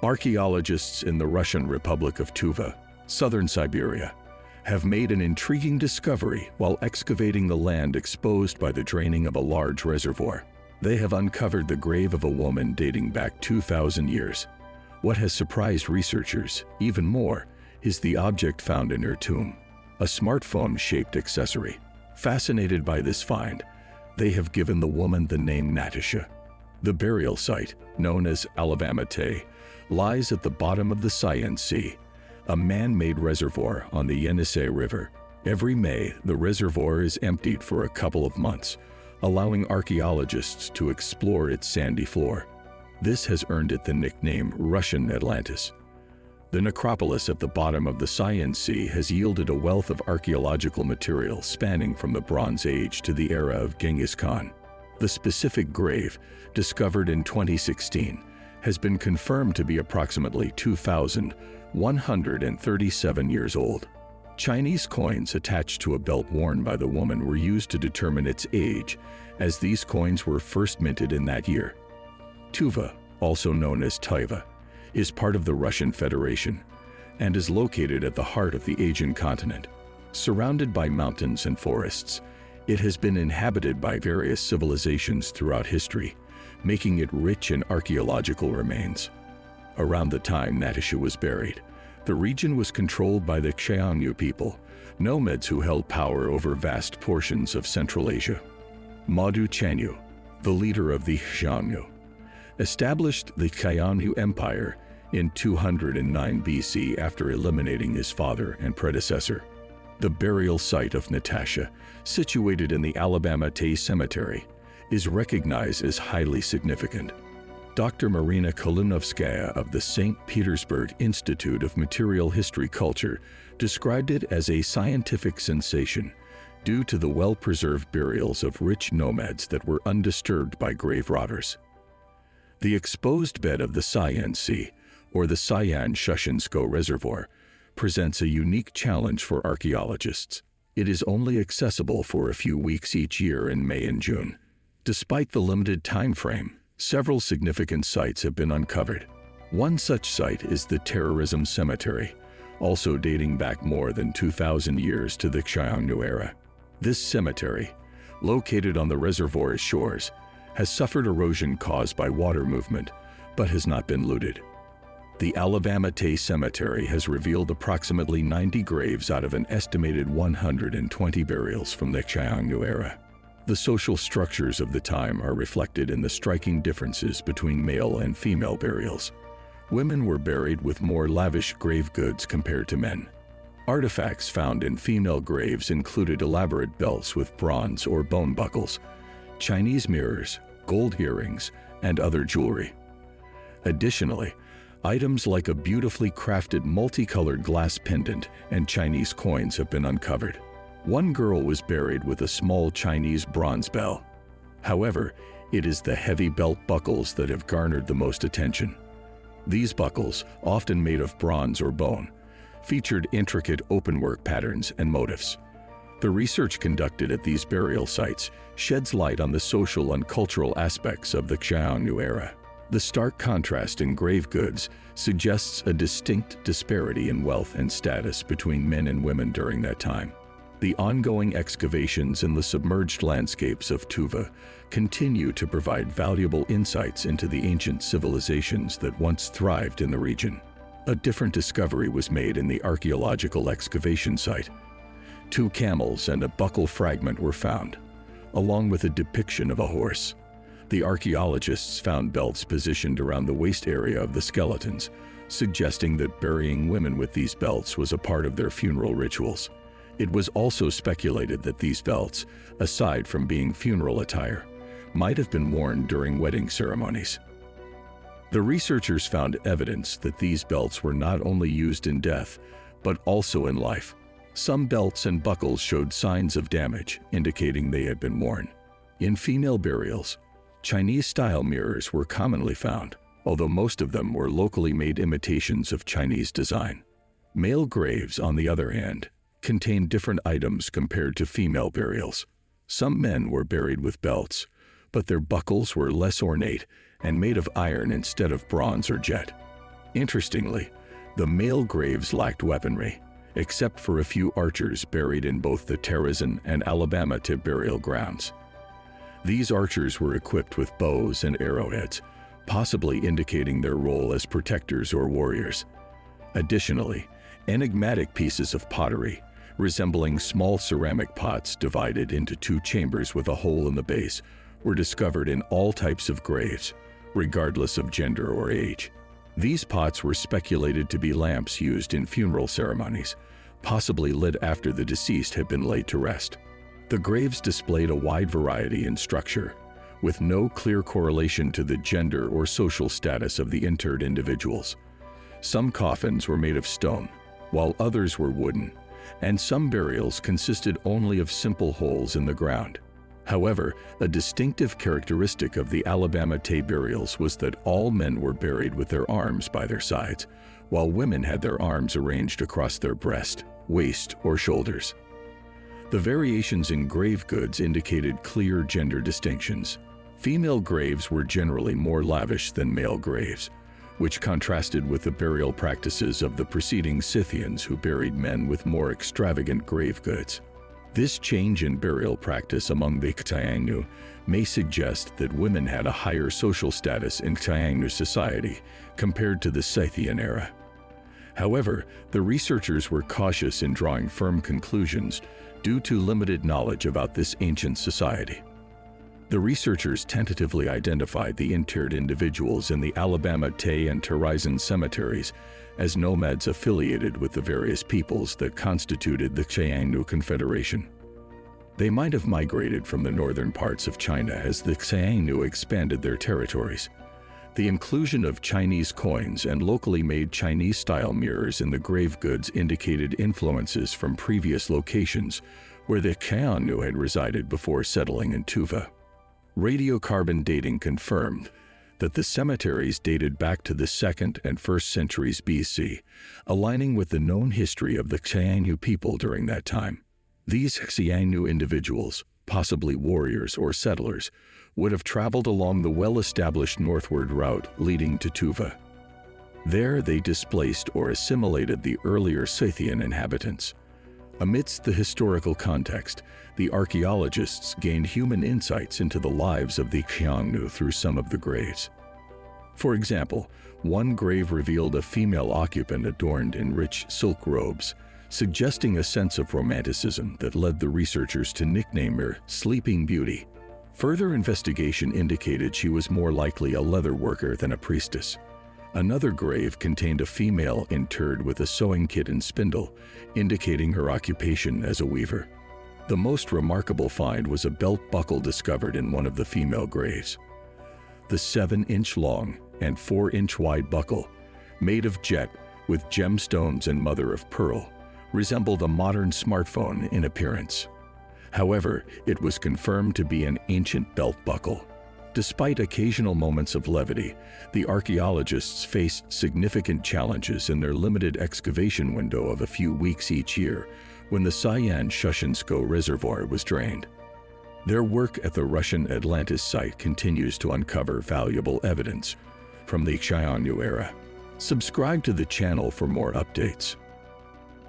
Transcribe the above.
Archaeologists in the Russian Republic of Tuva, southern Siberia, have made an intriguing discovery while excavating the land exposed by the draining of a large reservoir. They have uncovered the grave of a woman dating back 2,000 years. What has surprised researchers even more is the object found in her tomb, a smartphone-shaped accessory. Fascinated by this find, they have given the woman the name Natasha. The burial site, known as Amidst, lies at the bottom of the Cyan Sea, a man-made reservoir on the Yenisei River. Every May, the reservoir is emptied for a couple of months, allowing archaeologists to explore its sandy floor. This has earned it the nickname Russian Atlantis. The necropolis at the bottom of the Cyan Sea has yielded a wealth of archaeological material spanning from the Bronze Age to the era of Genghis Khan. The specific grave, discovered in 2016, has been confirmed to be approximately 2,137 years old. Chinese coins attached to a belt worn by the woman were used to determine its age, as these coins were first minted in that year. Tuva, also known as Tuva, is part of the Russian Federation and is located at the heart of the Asian continent. Surrounded by mountains and forests, it has been inhabited by various civilizations throughout history, making it rich in archaeological remains. Around the time Natasha was buried, the region was controlled by the Xiongnu people, nomads who held power over vast portions of Central Asia. Madu Chanyu, the leader of the Xiongnu, established the Xiongnu Empire in 209 BC after eliminating his father and predecessor. The burial site of Natasha, situated in the Amidst Cemetery, is recognized as highly significant. Dr. Marina Kalinovskaya of the St. Petersburg Institute of Material History Culture described it as a scientific sensation due to the well-preserved burials of rich nomads that were undisturbed by grave robbers. The exposed bed of the Cyan Sea, or the Cyan Shushensko Reservoir, presents a unique challenge for archaeologists. It is only accessible for a few weeks each year in May and June. Despite the limited time frame, several significant sites have been uncovered. One such site is the Terrorism Cemetery, also dating back more than 2,000 years to the Xiongnu era. This cemetery, located on the reservoir's shores, has suffered erosion caused by water movement, but has not been looted. The Amidst Cemetery has revealed approximately 90 graves out of an estimated 120 burials from the Xiongnu era. The social structures of the time are reflected in the striking differences between male and female burials. Women were buried with more lavish grave goods compared to men. Artifacts found in female graves included elaborate belts with bronze or bone buckles, Chinese mirrors, gold earrings, and other jewelry. Additionally, items like a beautifully crafted multicolored glass pendant and Chinese coins have been uncovered. One girl was buried with a small Chinese bronze bell. However, it is the heavy belt buckles that have garnered the most attention. These buckles, often made of bronze or bone, featured intricate openwork patterns and motifs. The research conducted at these burial sites sheds light on the social and cultural aspects of the Xiongnu era. The stark contrast in grave goods suggests a distinct disparity in wealth and status between men and women during that time. The ongoing excavations in the submerged landscapes of Tuva continue to provide valuable insights into the ancient civilizations that once thrived in the region. A different discovery was made in the archaeological excavation site. 2 camels and a buckle fragment were found, along with a depiction of a horse. The archaeologists found belts positioned around the waist area of the skeletons, suggesting that burying women with these belts was a part of their funeral rituals. It was also speculated that these belts, aside from being funeral attire, might have been worn during wedding ceremonies. The researchers found evidence that these belts were not only used in death, but also in life. Some belts and buckles showed signs of damage, indicating they had been worn. In female burials, Chinese-style mirrors were commonly found, although most of them were locally made imitations of Chinese design. Male graves, on the other hand, contained different items compared to female burials. Some men were buried with belts, but their buckles were less ornate and made of iron instead of bronze or jet. Interestingly, the male graves lacked weaponry, except for a few archers buried in both the Terrazin and Alabama tip burial grounds. These archers were equipped with bows and arrowheads, possibly indicating their role as protectors or warriors. Additionally, enigmatic pieces of pottery, resembling small ceramic pots divided into two chambers with a hole in the base, were discovered in all types of graves, regardless of gender or age. These pots were speculated to be lamps used in funeral ceremonies, possibly lit after the deceased had been laid to rest. The graves displayed a wide variety in structure, with no clear correlation to the gender or social status of the interred individuals. Some coffins were made of stone, while others were wooden, and some burials consisted only of simple holes in the ground. However, a distinctive characteristic of the Alabama Tay burials was that all men were buried with their arms by their sides, while women had their arms arranged across their breast, waist, or shoulders. The variations in grave goods indicated clear gender distinctions. Female graves were generally more lavish than male graves, which contrasted with the burial practices of the preceding Scythians who buried men with more extravagant grave goods. This change in burial practice among the Xiongnu may suggest that women had a higher social status in Xiongnu society compared to the Scythian era. However, the researchers were cautious in drawing firm conclusions due to limited knowledge about this ancient society. The researchers tentatively identified the interred individuals in the Alabama Tay and Terrazin cemeteries as nomads affiliated with the various peoples that constituted the Xiongnu Confederation. They might have migrated from the northern parts of China as the Xiongnu expanded their territories. The inclusion of Chinese coins and locally made Chinese-style mirrors in the grave goods indicated influences from previous locations where the Xiongnu had resided before settling in Tuva. Radiocarbon dating confirmed that the cemeteries dated back to the 2nd and 1st centuries BC, aligning with the known history of the Xiongnu people during that time. These Xiongnu individuals, possibly warriors or settlers, would have traveled along the well-established northward route leading to Tuva. There they displaced or assimilated the earlier Scythian inhabitants. Amidst the historical context, the archaeologists gained human insights into the lives of the Xiongnu through some of the graves. For example, one grave revealed a female occupant adorned in rich silk robes, suggesting a sense of romanticism that led the researchers to nickname her Sleeping Beauty. Further investigation indicated she was more likely a leather worker than a priestess. Another grave contained a female interred with a sewing kit and spindle, indicating her occupation as a weaver. The most remarkable find was a belt buckle discovered in one of the female graves. The 7-inch long and 4-inch wide buckle, made of jet with gemstones and mother of pearl, resembled a modern smartphone in appearance. However, it was confirmed to be an ancient belt buckle. Despite occasional moments of levity, the archaeologists faced significant challenges in their limited excavation window of a few weeks each year when the Sayan-Shushensko reservoir was drained. Their work at the Russian Atlantis site continues to uncover valuable evidence from the Xiongnu era. Subscribe to the channel for more updates.